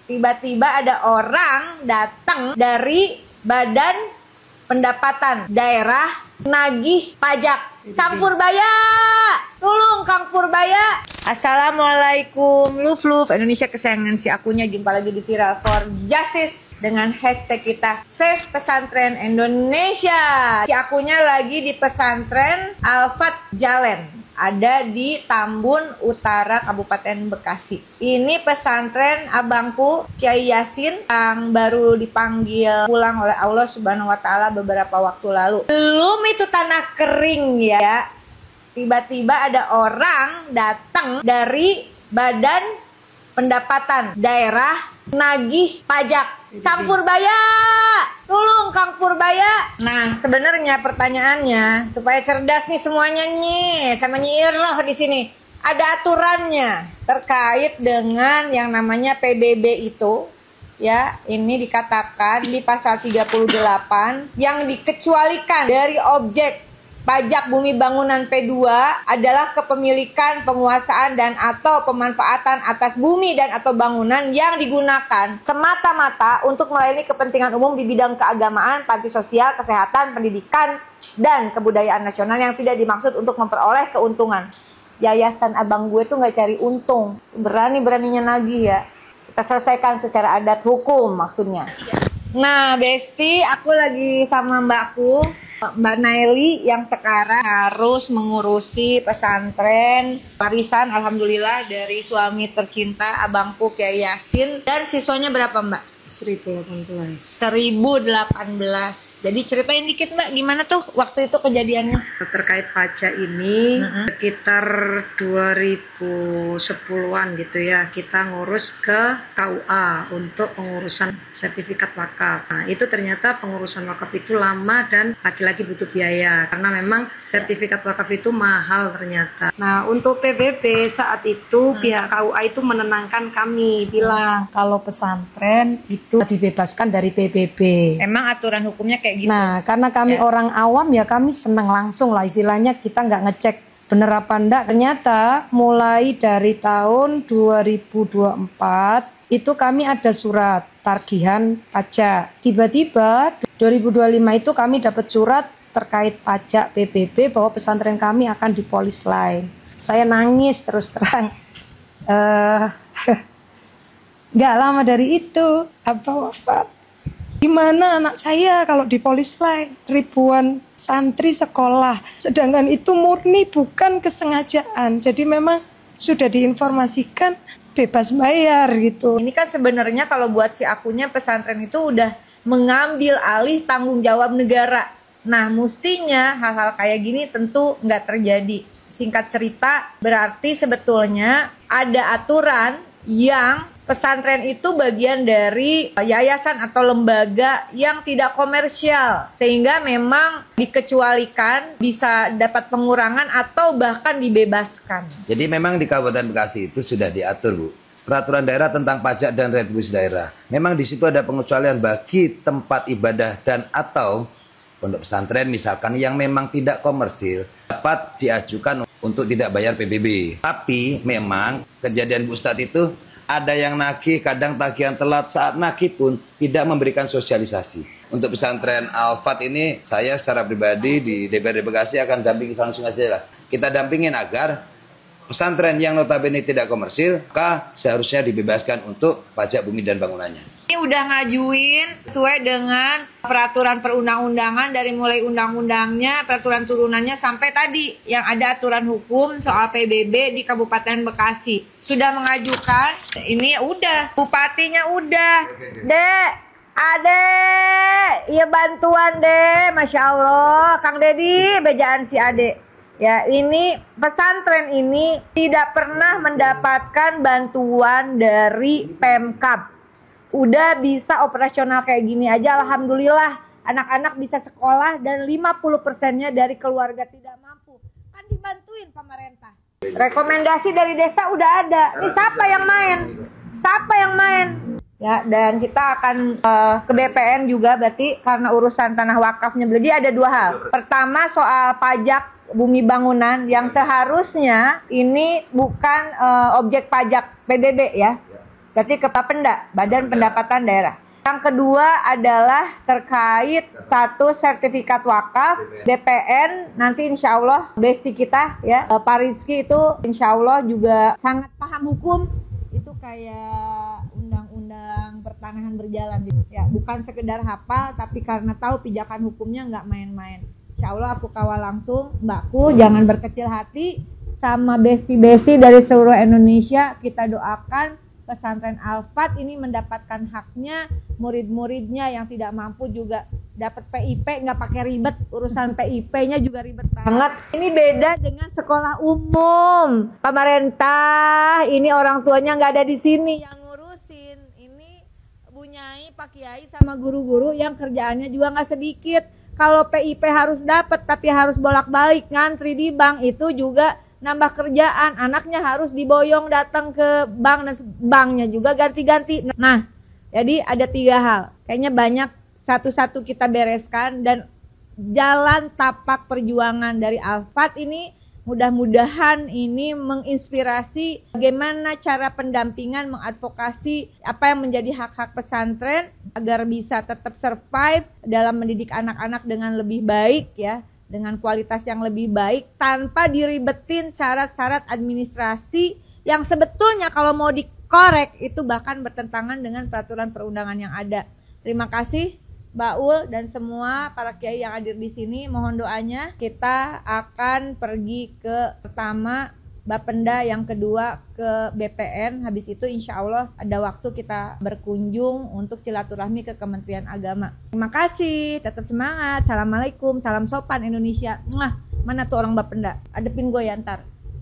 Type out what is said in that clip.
tiba-tiba ada orang datang dari Badan Pendapatan Daerah nagih pajak. Kang Purbaya, tolong Kang Purbaya. Assalamualaikum, Luf Indonesia kesayangan si akunya. Jumpa lagi di Viral for Justice dengan hashtag kita Save Pesantren Indonesia. Si akunya lagi di pesantren Al-Fat Jalen. Ada di Tambun Utara, Kabupaten Bekasi. Ini pesantren abangku Kiai Yasin yang baru dipanggil pulang oleh Allah Subhanahu wa Ta'ala beberapa waktu lalu. Belum itu tanah kering ya. Tiba-tiba ada orang datang dari Badan Pendapatan Daerah nagih pajak. Kang Purbaya, tolong Kang Purbaya. Nah, sebenarnya pertanyaannya supaya cerdas nih semuanya nih, sama Nyi Irloh di sini. Ada aturannya terkait dengan yang namanya PBB itu. Ya, ini dikatakan di pasal 38 yang dikecualikan dari objek pajak bumi bangunan P2 adalah kepemilikan, penguasaan, dan atau pemanfaatan atas bumi dan atau bangunan yang digunakan semata-mata untuk melayani kepentingan umum di bidang keagamaan, panti sosial, kesehatan, pendidikan, dan kebudayaan nasional yang tidak dimaksud untuk memperoleh keuntungan. Yayasan abang gue tuh nggak cari untung, berani-beraninya nagih ya. Kita selesaikan secara adat hukum maksudnya. Nah, Besti, aku lagi sama mbakku Mbak Naili yang sekarang harus mengurusi pesantren warisan alhamdulillah dari suami tercinta abangku Kiai Yasin. Dan siswanya berapa Mbak? 1018. 1018. Jadi ceritain dikit Mbak, gimana tuh waktu itu kejadiannya? Terkait pajak ini sekitar 2010-an gitu ya, kita ngurus ke KUA untuk pengurusan sertifikat wakaf. Nah, itu ternyata pengurusan wakaf itu lama dan laki-laki butuh biaya karena memang sertifikat wakaf itu mahal ternyata. Nah, untuk PBB saat itu pihak KUA itu menenangkan kami, bilang kalau pesantren itu dibebaskan dari PBB. Emang aturan hukumnya kayak gitu? Nah, karena kami orang awam ya kami senang langsung lah, istilahnya kita nggak ngecek bener apa enggak. Ternyata mulai dari tahun 2024 itu kami ada surat tagihan pajak. Tiba-tiba 2025 itu kami dapat surat terkait pajak PBB bahwa pesantren kami akan dipolis lain. Saya nangis terus terang. Nggak lama dari itu abah wafat. Gimana anak saya kalau dipolis lain? Ribuan santri sekolah. Sedangkan itu murni bukan kesengajaan. Jadi memang sudah diinformasikan bebas bayar gitu. Ini kan sebenarnya kalau buat si akunya pesantren itu udah mengambil alih tanggung jawab negara. Nah, mestinya hal-hal kayak gini tentu nggak terjadi. Singkat cerita, berarti sebetulnya ada aturan yang pesantren itu bagian dari yayasan atau lembaga yang tidak komersial. Sehingga memang dikecualikan, bisa dapat pengurangan atau bahkan dibebaskan. Jadi memang di Kabupaten Bekasi itu sudah diatur, Bu. Peraturan daerah tentang pajak dan retribusi daerah. Memang di situ ada pengecualian bagi tempat ibadah dan atau pondok pesantren misalkan yang memang tidak komersil dapat diajukan untuk tidak bayar PBB. Tapi memang kejadian Bu Ustadz itu ada yang nagih, kadang tagihan telat, saat nagih pun tidak memberikan sosialisasi. Untuk pesantren Al-Fat ini, saya secara pribadi di DPRD Bekasi akan dampingi langsung aja lah. Kita dampingin agar pesantren yang notabene tidak komersil, maka seharusnya dibebaskan untuk pajak bumi dan bangunannya. Ini udah ngajuin sesuai dengan peraturan perundang-undangan dari mulai undang-undangnya, peraturan turunannya sampai tadi yang ada aturan hukum soal PBB di Kabupaten Bekasi. Sudah mengajukan, ini udah, bupatinya udah. Dek, Ade, ya bantuan deh, Masya Allah. Kang Dedi, bejaan si Ade. Ya, ini pesantren ini tidak pernah mendapatkan bantuan dari Pemkab. Udah bisa operasional kayak gini aja, alhamdulillah. Anak-anak bisa sekolah dan 50%-nya dari keluarga tidak mampu. Kan dibantuin pemerintah. Rekomendasi dari desa udah ada. Ini siapa yang main? Siapa yang main? Ya, dan kita akan ke BPN juga berarti karena urusan tanah wakafnya. Jadi ada dua hal. Pertama soal pajak bumi bangunan yang seharusnya ini bukan objek pajak PBB ya. Berarti ke Bapenda, Badan Pendapatan Daerah. Yang kedua adalah terkait satu sertifikat wakaf BPN. Nanti insya Allah besti kita ya Pak Rizky itu insya Allah juga sangat paham hukum. Itu kayak undang-undang pertanahan berjalan ya, bukan sekedar hafal tapi karena tahu pijakan hukumnya nggak main-main. Insya Allah aku kawal langsung. Mbakku jangan berkecil hati, sama besti-besti dari seluruh Indonesia kita doakan pesantren Al-Fat ini mendapatkan haknya, murid-muridnya yang tidak mampu juga dapat PIP, nggak pakai ribet, urusan PIP-nya juga ribet banget. Ini beda dengan sekolah umum pemerintah, ini orang tuanya nggak ada di sini yang ngurusin. Ini Bu Nyai, Pak Kiai sama guru-guru yang kerjaannya juga nggak sedikit. Kalau PIP harus dapat tapi harus bolak-balik ngantri di bank, itu juga nambah kerjaan, anaknya harus diboyong datang ke bank dan banknya juga ganti-ganti. Nah, jadi ada 3 hal. Kayaknya banyak, satu-satu kita bereskan dan jalan tapak perjuangan dari Al-Fat ini mudah-mudahan ini menginspirasi bagaimana cara pendampingan, mengadvokasi apa yang menjadi hak-hak pesantren agar bisa tetap survive dalam mendidik anak-anak dengan lebih baik ya, dengan kualitas yang lebih baik tanpa diribetin syarat-syarat administrasi yang sebetulnya kalau mau dikorek itu bahkan bertentangan dengan peraturan perundangan yang ada. Terima kasih Mbak Ul dan semua para kiai yang hadir di sini. Mohon doanya. Kita akan pergi ke pertama Bapenda, yang kedua ke BPN. Habis itu insya Allah ada waktu kita berkunjung untuk silaturahmi ke Kementerian Agama. Terima kasih, tetap semangat. Assalamualaikum, salam sopan Indonesia. Mana tuh orang Bapenda? Adepin gue ya ntar.